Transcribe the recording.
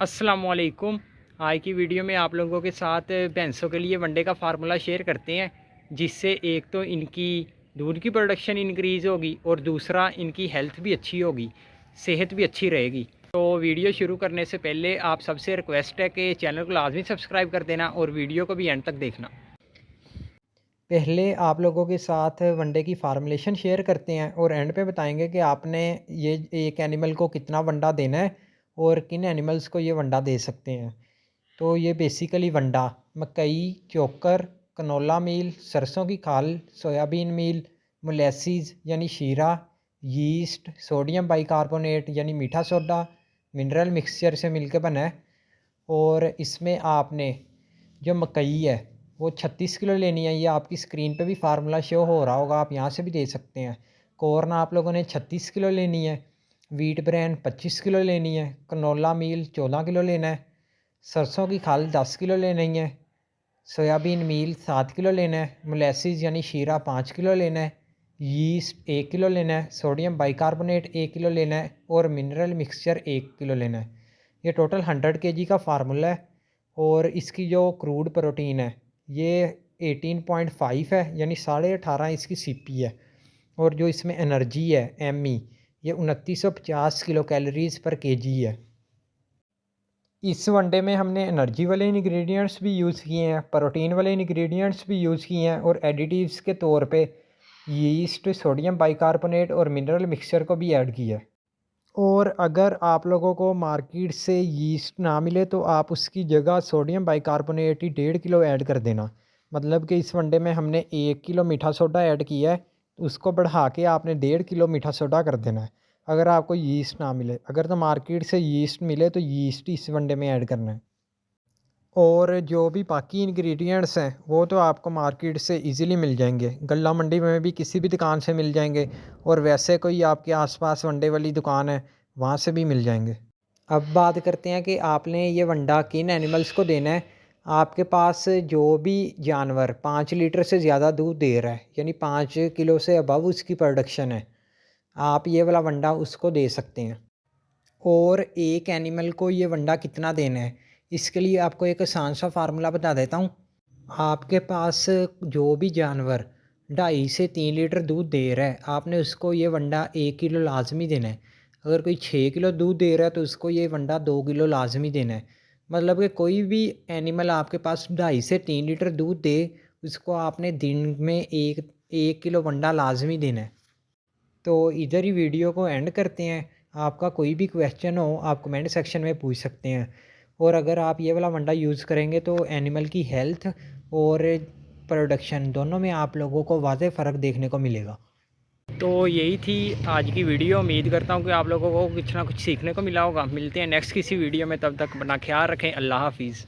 अस्सलामुअलैकुम। आज की वीडियो में आप लोगों के साथ भैंसों के लिए वनडे का फार्मूला शेयर करते हैं, जिससे एक तो इनकी दूध की प्रोडक्शन इंक्रीज़ होगी और दूसरा इनकी हेल्थ भी अच्छी होगी, सेहत भी अच्छी रहेगी। तो वीडियो शुरू करने से पहले आप सबसे रिक्वेस्ट है कि चैनल को लाजमी सब्सक्राइब कर देना और वीडियो को भी एंड तक देखना। पहले आप लोगों के साथ वनडे की फार्मूलेशन शेयर करते हैं और एंड पे बताएंगे कि आपने ये एक एनिमल को कितना वंडा देना है और किन एनिमल्स को ये वंडा दे सकते हैं। तो ये बेसिकली वंडा मकई, चोकर, कनोला मील, सरसों की खाल, सोयाबीन मील, मोलेसिस यानी शीरा, यीस्ट, सोडियम बाइकार्बोनेट यानी मीठा सोडा, मिनरल मिक्सचर से मिलकर बना है। और इसमें आपने जो मकई है वो 36 किलो लेनी है। ये आपकी स्क्रीन पे भी फार्मूला शो हो रहा होगा, आप यहाँ से भी दे सकते हैं। कॉर्न आप लोगों ने 36 किलो लेनी है। वीट ब्रेन 25 किलो लेनी है। कनोला मील 14 किलो लेना है। सरसों की खाल 10 किलो लेनी है। सोयाबीन मील 7 किलो लेना है। मोलेसिस यानी शीरा 5 किलो लेना है। यीस्ट 1 किलो लेना है। सोडियम बाइकार्बोनेट 1 किलो लेना है और मिनरल मिक्सचर 1 किलो लेना है। ये टोटल 100 केजी का फार्मूला है। और इसकी जो क्रूड प्रोटीन है ये 18.5 है, यानी 18.5 इसकी सीपी है। और जो इसमें एनर्जी है एमई, ये 2950 किलो कैलोरीज़ पर केजी है। इस वनडे में हमने एनर्जी वाले इंग्रेडिएंट्स भी यूज़ किए हैं, प्रोटीन वाले इंग्रेडिएंट्स भी यूज़ किए हैं और एडिटिव्स के तौर पे यीस्ट, सोडियम बाइकार्बोनेट और मिनरल मिक्सचर को भी ऐड किया है। और अगर आप लोगों को मार्केट से यीस्ट ना मिले तो आप उसकी जगह सोडियम बाइकार्बोनेट ही 1.5 किलो ऐड कर देना। मतलब कि इस वनडे में हमने 1 किलो मीठा सोडा ऐड किया है, उसको बढ़ा के आपने 1.5 किलो मीठा सोडा कर देना है अगर आपको यीस्ट ना मिले। अगर तो मार्केट से यीस्ट मिले तो यीस्ट ही इस वनडे में ऐड करना है। और जो भी बाकी इंग्रेडिएंट्स हैं वो तो आपको मार्केट से इजीली मिल जाएंगे, गल्ला मंडी में भी किसी भी दुकान से मिल जाएंगे और वैसे कोई आपके आसपास वनडे वाली दुकान है वहाँ से भी मिल जाएंगे। अब बात करते हैं कि आपने ये वंडा किन एनिमल्स को देना है। आपके पास जो भी जानवर 5 लीटर से ज़्यादा दूध दे रहा है, यानी 5 किलो से अबव उसकी प्रोडक्शन है, आप ये वाला वंडा उसको दे सकते हैं। और एक एनिमल को ये वंडा कितना देना है, इसके लिए आपको एक आसान सा फार्मूला बता देता हूँ। आपके पास जो भी जानवर 2.5 से 3 लीटर दूध दे रहा है, आपने उसको ये वंडा 1 किलो लाजमी देना है। अगर कोई 6 किलो दूध दे रहा है तो उसको ये वंडा 2 किलो लाजमी देना है। मतलब कि कोई भी एनिमल आपके पास 2.5 से 3 लीटर दूध दे, उसको आपने दिन में एक 1 किलो वंडा लाजमी देना है। तो इधर ही वीडियो को एंड करते हैं। आपका कोई भी क्वेश्चन हो आप कमेंट सेक्शन में पूछ सकते हैं। और अगर आप ये वाला वंडा यूज़ करेंगे तो एनिमल की हेल्थ और प्रोडक्शन दोनों में आप लोगों को वाज़ेह फ़र्क देखने को मिलेगा। तो यही थी आज की वीडियो। उम्मीद करता हूँ कि आप लोगों को कुछ ना कुछ सीखने को मिला होगा। मिलते हैं नेक्स्ट किसी वीडियो में, तब तक अपना ख्याल रखें। अल्लाह हाफिज़।